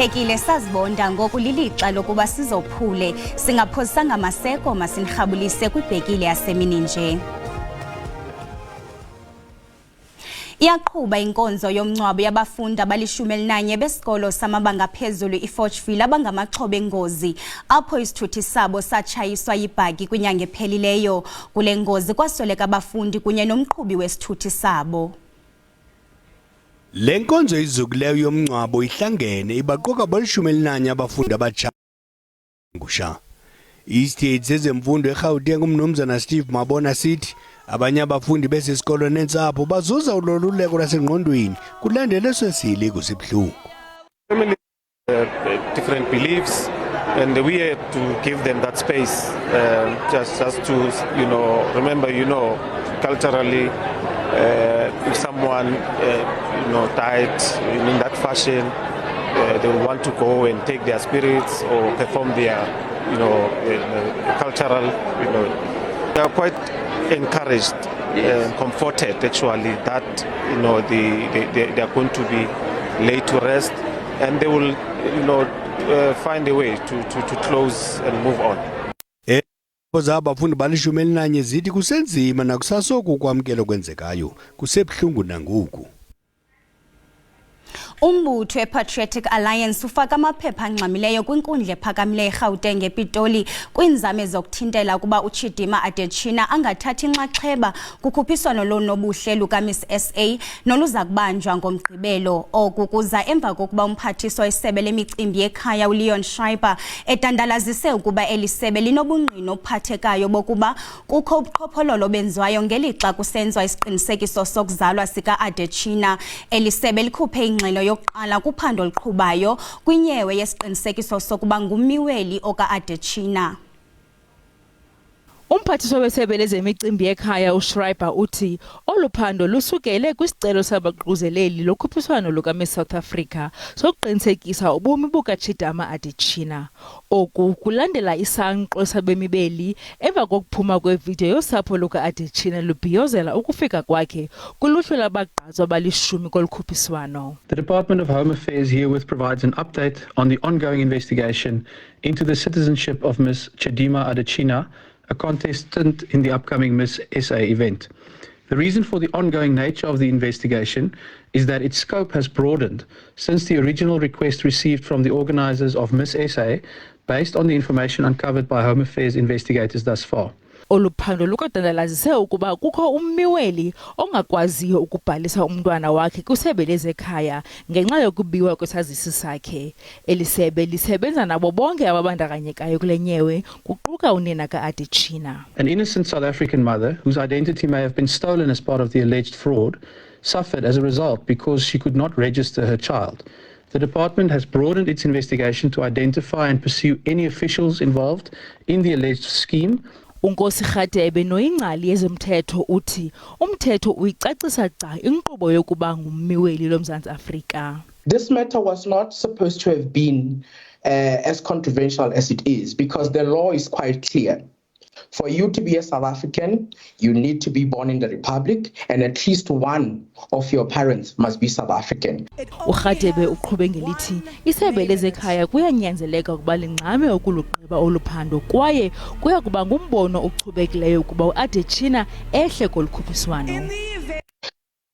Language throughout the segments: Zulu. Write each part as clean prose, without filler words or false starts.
Siphekile sazibonda ngoku lilixa lokuba sizophule singaphosanga maseko masinirhabulise kwibhekile yasemini nje. Iyaqhuba inkonzo yomncwabo yabafundi abali-11 besikolo samabanga phezulu iForchville abangamaxhobe engozi apho isithuthi sabo satshayiswa yibhaki kwinyanga ephelileyo. Kule ngozi kwasweleka abafundi kunye nomqhubi wesithuthi sabo. Le nkonzo izukileyo yomncwabo ihlangene ibaqoka abali-11 abafundi abatshayiswa. Isitethi sezemfundo eGauteng uMnumzana Steve Mabona sithi abanye abafundi besesikolo nentsapho bazuza uloluleko lasengqondweni kulandela esesile kusibhlungu. Different beliefs, and we had to give them that space, just to remember, culturally, if someone died in that fashion, they will want to go and take their spirits or perform their cultural. They are quite encouraged and comforted actually that they are going to be laid to rest, and they will find a way to close and move on. Abafundi bali-11 zithi kusenzima nakusasoku kwamkela kwenzekayo kusebhlungu nangoku. Umbutho wePatriotic Alliance ufaka amaphepha angxamileyo kwinkundla ephakamileyo eGauteng ePitoli kwinzame zokuthintela kuba uChidima Adetshina angathathi inxaxheba kukhuphiswano lonobuhle lukaMiss SA noluza kubanjwa ngomgqibelo. Oku kuza emva kokuba umphathiswa wesebe lemicimbi yekhaya uLeon Schreiber etandalazise ukuba elisebe linobungqina obuphathekayo bokuba kukho ubuqhophololo benziwayo ngelixa kusenziwa isiqinisekiso sokuzalwa sika-Adetshina. Elisebe likhuphe ingxelo yokuqala kuphando oluqhubayo kwinyewe yesiqinisekiso sokuba ngummiweli oka-Adetshina. Umphathiswa wesebe lezemicimbi yekhaya uSchreiber uthi oluphando lusukele kwisicelo sabaquzeleli lokhuphiswano lukaMiss South Africa sokuqinisekisa ubomi bukaChidima Adetshina. Oku kulandela isankxwe sabemibeli emva kokuphuma kwevidiyo yosapho luka-Adetshina lubhiyozela ukufika kwakhe kuluhlu labagqatswa abali-10 kolukhuphiswano. The Department of Home Affairs herewith provides an update on the ongoing investigation into the citizenship of Miss Chidima Adetshina, a contestant in the upcoming Miss SA event. The reason for the ongoing nature of the investigation is that its scope has broadened since the original request received from the organisers of Miss SA based on the information uncovered by Home Affairs investigators thus far. Oluphando lukadandalazise ukuba kukho ummiweli ongakwaziyo ukubhalisa umntwana wakhe kwisebe lezekhaya ngenxa yokubiwa kwesazisi sakhe. Elisebe lisebenza nabo bonke ababandakanyekayo kule nyewe kuquka unina ka-Adetshina. An innocent South African mother whose identity may have been stolen as part of the alleged fraud suffered as a result because she could not register her child. The department has broadened its investigation to identify and pursue any officials involved in the alleged scheme. Unkosi Radebe noyingcali yezomthetho uthi umthetho uyicacisa ca inkqubo yokuba ngummiweli loMzantsi Afrika. This matter was not supposed to have been as controversial as it is because the law is quite clear. For you to be a South African, you need to be born in the Republic and at least one of your parents must be South African. uRadebe uqhube ngelithi isebe lezekhaya kuyanyanzeleka ukuba lingxame ukuluqeba oluphando kwaye kuya kuba ngumbono ochubekileyo ukuba uAdetshina ehle kolukhuphiswano.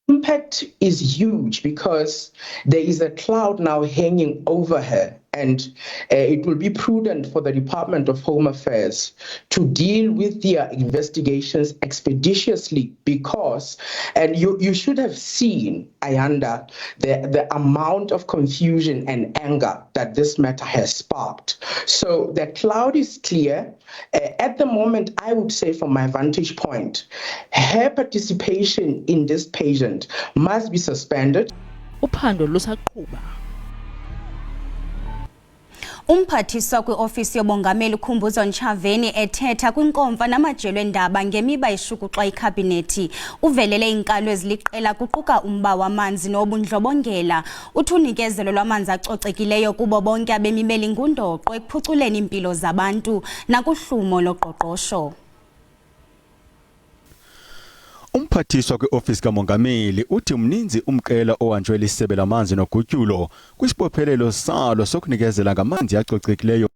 Impact is huge because there is a cloud now hanging over her, and it will be prudent for the Department of Home Affairs to deal with their investigations expeditiously because, and you should have seen, Ayanda, the amount of confusion and anger that this matter has sparked. So the cloud is clear. At the moment, I would say from my vantage point, her participation in this pageant must be suspended. Uphando lusaqhuba. Umphathiswa kwiofisi yobongameli uKhumbuzo Ntshavheni ethetha kwinkomfa namajelo endaba ngemiba eshukuxwa ikhabhinethi uvelele inkalo eziliqela kuquka umba wamanzi nobundlobongela. Uthi unikezelo lwamanzi acocekileyo kubo bonke abemibeli ngundoqo ekuphuculeni impilo zabantu nakuhlumo loqoqosho. Umphathiswa kweofisi kamongameli uthi mninzi umqela owanjwe lisebe lamanzi nogutyulo kwisibophelelo salo sokunikezela ngamanzi acocekileyo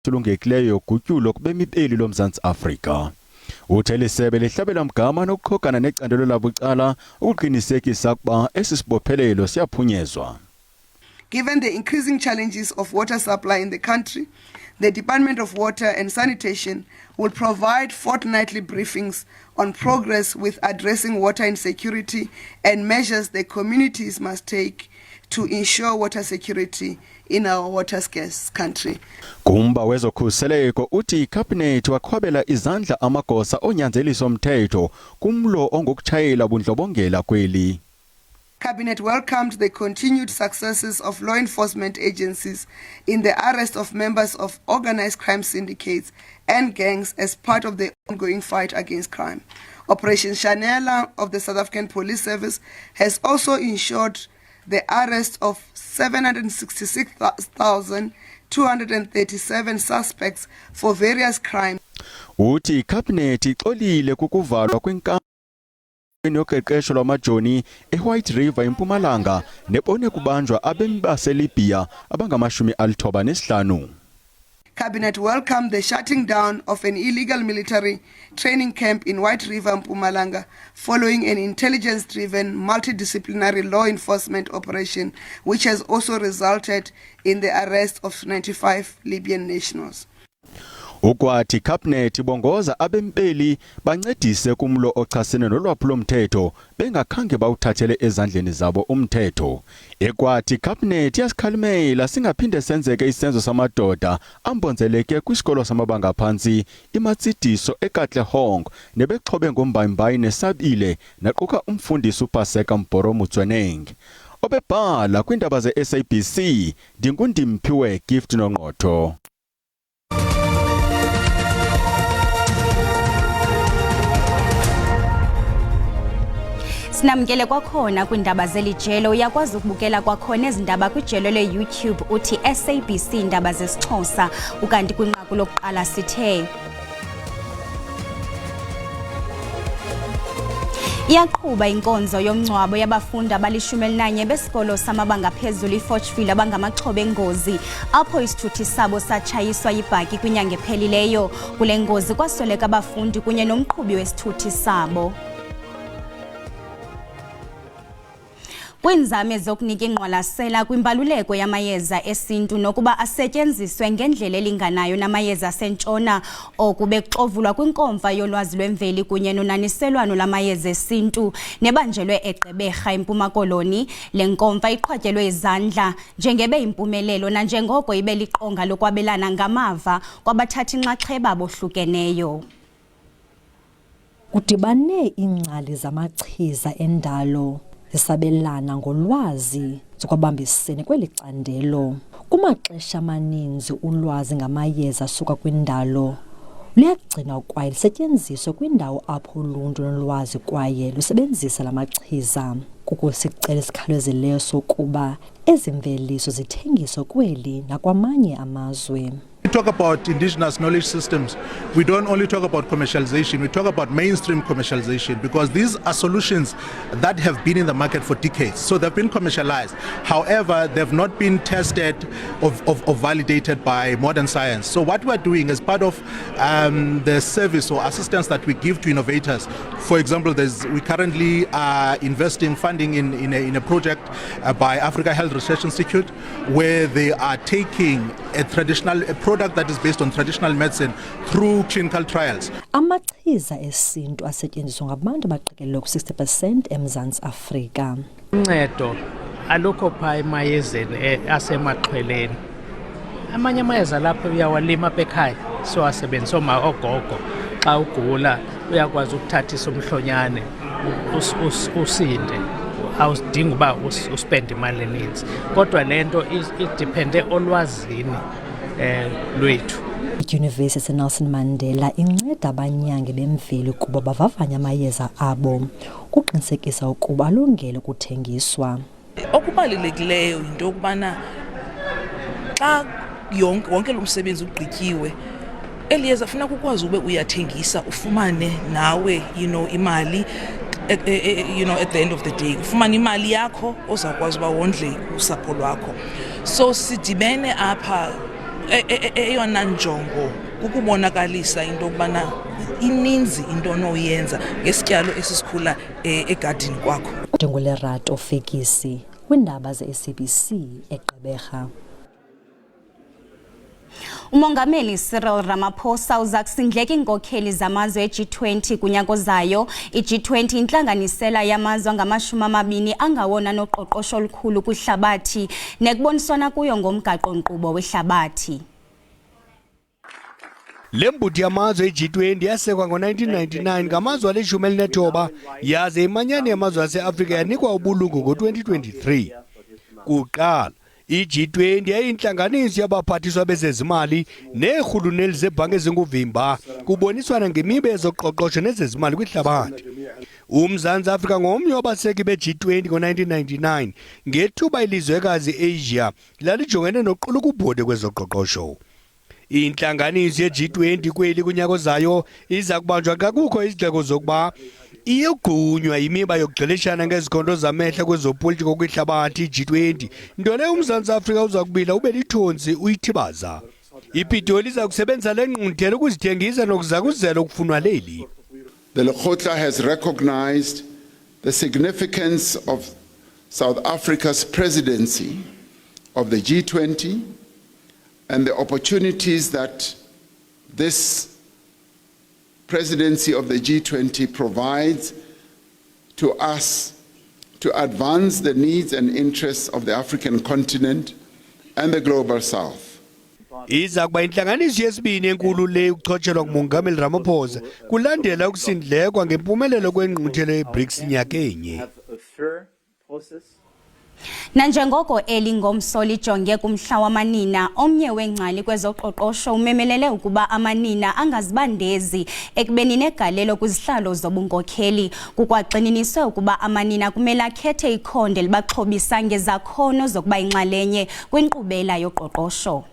sulungekileyo yogutyulo kubemibeli loMzantsi Afrika. Uthe lisebe lihlabela mgama nokuqhogana necandelo labucala ukuqinisekisa ukuba esi sibophelelo siyaphunyezwa. Given the increasing challenges of water supply in the country, the Department of Water and Sanitation will provide fortnightly briefings on progress with addressing water insecurity and measures the communities must take to ensure water security in our water scarce country. Kumba wezokhuseleko uthi icabinet waqhwabela izandla amagosa onyanzeliso omthetho kumlo ongokutshayela bundlobongela kweli. Cabinet welcomed the continued successes of law enforcement agencies in the arrest of members of organized crime syndicates and gangs as part of the ongoing fight against crime. Operation Chanela of the South African Police Service has also ensured the arrest of 766,237 suspects for various crimes. Uthi icabinet ixolile kukuvalwa kwenkampani yoqeqesho lwamajoni eWhite River eMpumalanga nebone kubanjwa abemi baseLibya abangama-95. Cabinet welcomed the shutting down of an illegal military training camp in White River, Mpumalanga, following an intelligence-driven multidisciplinary law enforcement operation, which has also resulted in the arrest of 95 Libyan nationals. Ukwathi cabinet bongoza abempeli bancedise kumlo ochasene nolwaphulo mthetho bengakhange bawuthathele ezandleni zabo umthetho. Ekwathi cabinet yasikhalimela singaphinde senzeke isenzo samadoda ambonzeleke kwisikolo samabanga phansi iMatsidiso eKatlehong nebexhobe ngombayimbayi nesabile naquka umfundisi uPaseka Mbhoro Mutsweneng. Obebhala kwindaba ze-SABC Ndingundimphiwe Gift Nongqotho. Sinamkele kwakhona kwindaba zelijelo uyakwazi ukubukela kwakhona ezindaba kwijelo le-YouTube uthi SABC indaba zesiXhosa ukanti kwinqaku lokuqala sithe iyaqhuba inkonzo yomngcwabo yabafundi abali-11 besikolo samabanga phezulu iForchville abangamaxhobe engozi apho isithuthi sabo satshayiswa yibhaki kwinyanga ephelileyo. Kule ngozi kwasweleka abafundi kunye nomqhubi wesithuthi sabo. Kwinzame zokunika ingqwalasela kwimbaluleko yamayeza esintu nokuba asetyenziswe ngendlela elinganayo namayeza asentshona okube kuxovulwa kwinkomfa yolwazi lwemveli kunye nonaniselwano lamayeza esintu nebanjelwe eGqeberha eMpuma Koloni. Le nkomfa iqhwatyelwe izandla njengebe impumelelo nanjengoko ibe liqonga lokwabelana ngamava kwabathatha inxaxheba abohlukeneyo. Kudibane iingcali zamachiza endalo zisabelana ngolwazi zokwabambisene kweli candelo. Kumaxesha amaninzi ulwazi ngamayeza asuka kwindalo luyagcinwa kwaye lisetyenziswa kwindawo apho uluntu nolwazi kwaye lusebenzisa la machiza. Kukusicela isikhawulezileyo sokuba ezi mveliso zithengiswa kweli nakwamanye amazwe. We talk about indigenous knowledge systems. We don't only talk about commercialization, we talk about mainstream commercialization because these are solutions that have been in the market for decades. So they've been commercialized. However, they've not been tested or validated by modern science. So what we're doing as part of the service or assistance that we give to innovators, for example, we currently are investing funding in a project by Africa Health Research Institute where they are taking a product that is based on traditional medicine through clinical trials. Amachiza esintu asetyenziswa ngabantu abaqikelelwa ku-60% eMzantsi Afrika. Uncedo alukho phaa emayezeni asemaxhweleni. Amanye amayeza lapho uyawalima apha ekhaya siwasebenzisa ogogo. Xa ugula uyakwazi ukuthatha isomhlonyane usinde. Awudingi uba uspende imali eninzi. Kodwa lento idepende olwazini lwethu. iDyunivesithi Nelson Mandela inceda abanyangi bemveli kuba bavavanya amayeza abo kuqinisekisa ukuba alungele ukuthengiswa. Okubalulekileyo into yokubana xa wonke lo msebenzi ugqityiwe Eliyeza funa ukwazi ube uyathengisa ufumane nawe imali at the end of the day ufumane imali yakho ozakwazi uba wondle usapho lwakho. So sidibene apha eyona njongo ukubonakalisa into okubana ininzi into onoyenza ngesityalo esisikhula egadini kwakho. Ndingulerato Fekisi kwindaba ze-SABC eGqeberha. Umongameli Cyril Ramaphosa uza kusindleka iinkokheli zamazwe e-G20 kunyaka ozayo. I-G20 intlanganisela yamazwe angama-20 angawona noqoqosho olukhulu kwihlabathi nekuboniswana kuyo ngomgaqo-nkqubo wehlabathi. Le mbutho yamazwe e-G20 yasekwa ngo-1999 ngamazwe ali-19 yaze imanyano yamazwe ase-Afrika yanikwa ubulungu ngo-2023. Kuqala i-G20 yayiyintlanganiso yabaphathiswa bezezimali neerhuluneli zebhanki ezinguvimba kuboniswana ngemiba yezoqoqosho nezezimali kwihlabathi. UMzantsi Afrika ngomnye wabaseki be-G20 ngo-1999 ngethuba ilizwekazi Asia lalijongene noquluka ubhode kwezoqoqosho. Intlanganiso ye-G20 kweli kunyaka ozayo iza kubanjwa kakukho izidleko zokuba iyogunywa imiba yokugxilishana ngezikhondo zamehla kwezopolitiko kwihlabathi i-G20 nto leyo uMzantsi Afrika uza kubila ube lithonsi uyithibaza. iPitoli iza kusebenza le ngqungquthela ukuzithengisa nokuzakuzela okufunwa leli. The Lekgotla has recognized the significance of South Africa's presidency of the G20 and the opportunities that this presidency of the G20 provides to us to advance the needs and interests of the African continent and the global south. Iza kuba intlanganiso yesibini enkulu le ukuchotshelwa ngumongameli Ramaphosa kulandela ukusindlekwa ngempumelelo kwengqungquthela ye-BRICS nyakenye. Nanjengoko eli ngomso lijonge kumhla wamanina, omnye wengcali kwezoqoqosho umemelele ukuba amanina angazibandezi ekubeni negalelo kwizihlalo zobunkokheli. Kukwagxininiswe ukuba amanina kumele akhethe ikhonde libaxhobisa ngezakhono zokuba inxalenye kwinkqubela yoqoqosho.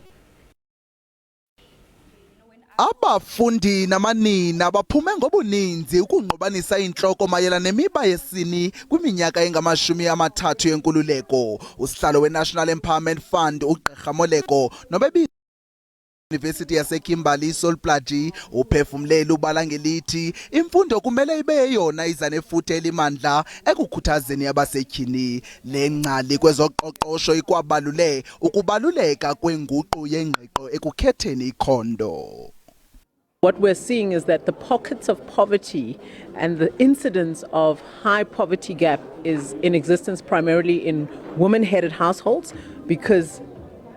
Abafundi namanina baphume ngobuninzi ukungqobanisa inhloko mayela nemiba yesini kwiminyaka engama-30 yenkululeko. Usihlalo we-National Empowerment Fund uGqirha Moleko nobebi University yaseKimberley Solplaatje uphefumlele ubala ngelithi imfundo kumele ibe yeyona iza nefuthe elimandla ekukhuthazeni abasetyhini. Le ngcali kwezoqoqosho ikwabalule ukubaluleka kwenguqu yengqiqo ekukhetheni ikhondo. What we're seeing is that the pockets of poverty and the incidence of high poverty gap is in existence primarily in women-headed households because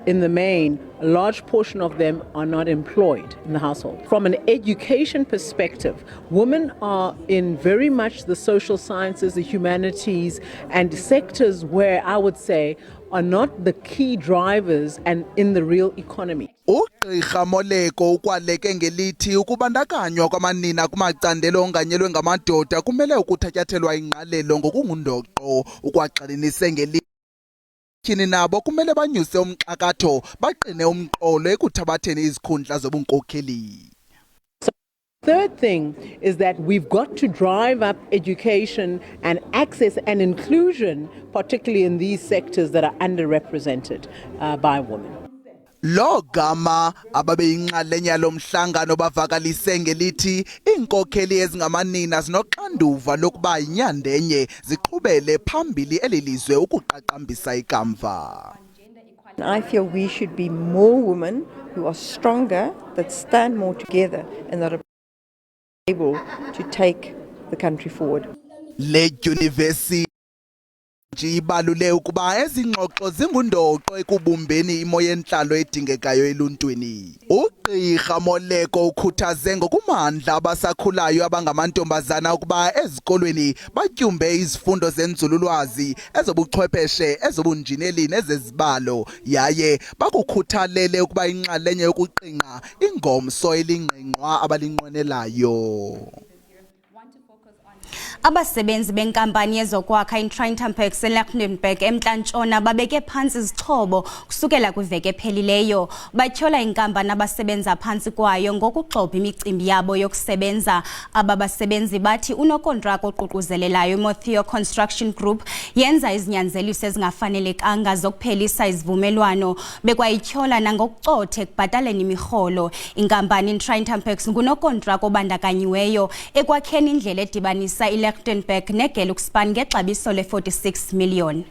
in the main, a large portion of them are not employed in the household. From an education perspective, women are in very much the social sciences, the humanities, and sectors where I would say are not the key drivers and in the real economy. uGqirha Moleko ukwaleke ngelithi ukubandakanywa kwamanina kumacandelo onganyelwe ngamadoda kumele ukuthatyathelwa ingqalelo ngokungundoqo. Ukwagxininise ngelithi tyhini nabo kumele banyuse umxakatho baqine umqolo ekuthabatheni izikhundla zobunkokheli. Third thing is that we've got to drive up education and access and inclusion, particularly in these sectors that are underrepresented by women. Lo gama ababeyinxalenye lomhlangano bavakalise ngelithi inkokheli ezingamanina zinoxanduva lokuba inyandenye ziqhubele phambili elilizwe ukuqaqambisa ikamva. I feel we should be more women who are stronger, that stand more together and that are able to take the country forward. Le university ibalule ukuba ezingxoxo zingundoqo ekubumbeni imo yenhlalo edingekayo eluntwini. uGqirha Moleko ukhuthaze ngokumandla abasakhulayo abangamantombazana ukuba ezikolweni batyumbe izifundo zenzululwazi ezobuchwepheshe ezobunjineli nezezibalo yaye bakukhuthalele ukuba inxalenye yokuqinqa ingomso elingqingqwa abalinqwenelayo. Abasebenzi benkampani yezokwakha iTrintampex eLichtenburg eMntla-Ntshona babeke phantsi izixhobo kusukela kwiveki ephelileyo. Batyhola inkampani abasebenza phantsi kwayo ngokuxhobha imicimbi yabo yokusebenza. Aba basebenzi bathi unokontraka oququzelelayo iMotheo Construction Group yenza izinyanzeliso ezingafanelekanga zokuphelisa izivumelwano bekwayityhola nangokucotha ekubhataleni imirholo. Inkampani iTrintampex ngunokontraka obandakanyiweyo ekwakheni indlela edibanisa iLichtenburg neGelukspan ngexabiso le-46 million.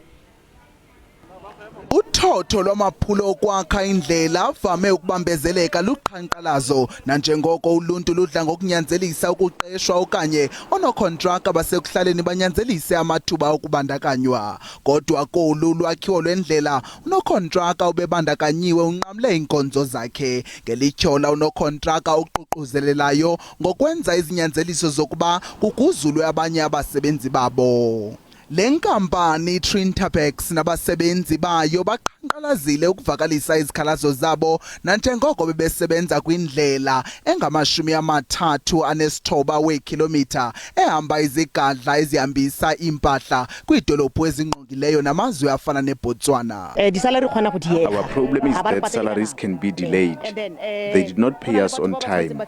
Uthotho lwamaphulo okwakha indlela vame ukubambezeleka luqhankqalazo nanjengoko uluntu ludla ngokunyanzelisa ukuqeshwa okanye onokontraka basekuhlaleni banyanzelise amathuba okubandakanywa. Kodwa kolu lwakhiwo lwendlela unokontraka ubebandakanyiwe unqamle inkonzo zakhe ngelityhola unokontraka oququzelelayo ngokwenza izinyanzeliso zokuba kuguzulwe abanye abasebenzi babo. Le nkampani Trintampex nabasebenzi bayo baqhankqalazile ukuvakalisa izikhalazo zabo nanjengoko bebesebenza kwindlela engama-39 weekhilomitha ehamba izigadla ezihambisa impahla kwiidolophu ezingqongileyo namazwe afana neBotswana. Our problem is that salaries can be delayed. They did not pay us on time.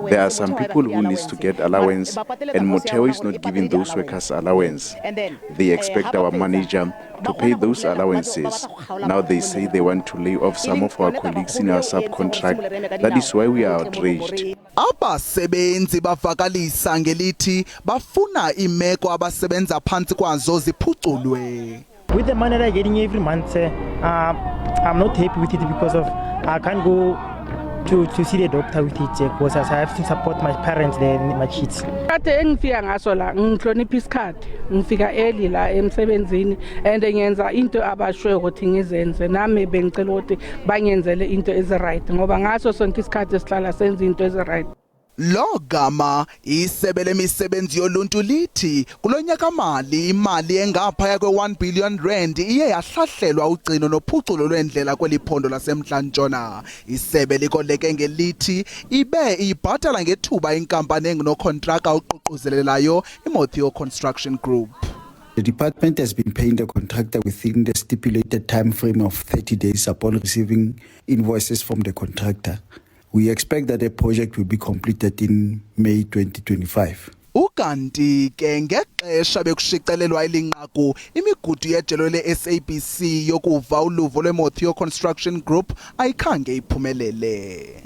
There are some people who need to get allowance and Motheo is not giving those workers allowance. They expect our manager to pay those allowances. Now they say they want to lay off some of our colleagues in our subcontract. That is why we are outraged. Abasebenzi bavakalisa ngelithi bafuna imeko abasebenza phantsi kwazo ziphuculwe. With the money that I'm getting every month, I'm not happy with it because of I can't go to see the doctor with it because I have to support my parents and my kids. Kade engifika ngaso la ngihlonipha isikhathi ngifika early la emsebenzini and ngenza into abashoyo ukuthi ngizenze nami bengicela ukuthi bangenzele into eziright ngoba ngaso sonke isikhathi esihlala senza into eziright. Logama isebe lemisebenzi yoluntu lithi kulonyaka imali engaphaya kwe1 billion rand iye yahlahlelwa ugcino nophuculo lwendlela kweliphondo laseMntla-Ntshona. Isebe likoleke ngelithi ibe ibhatala ngethuba inkampani enginokontraka oququzelelayo iMotheo Construction Group. The department has been paying the contractor within the stipulated time frame of 30 days upon receiving invoices from the contractor. We expect that the project will be completed in May 2025. Ukanti ke ngexesha bekushicilelwa ilinqaku imigudu yejelo le-SABC yokuva uluvo lweMotheo Construction Group ayikhange iphumelele.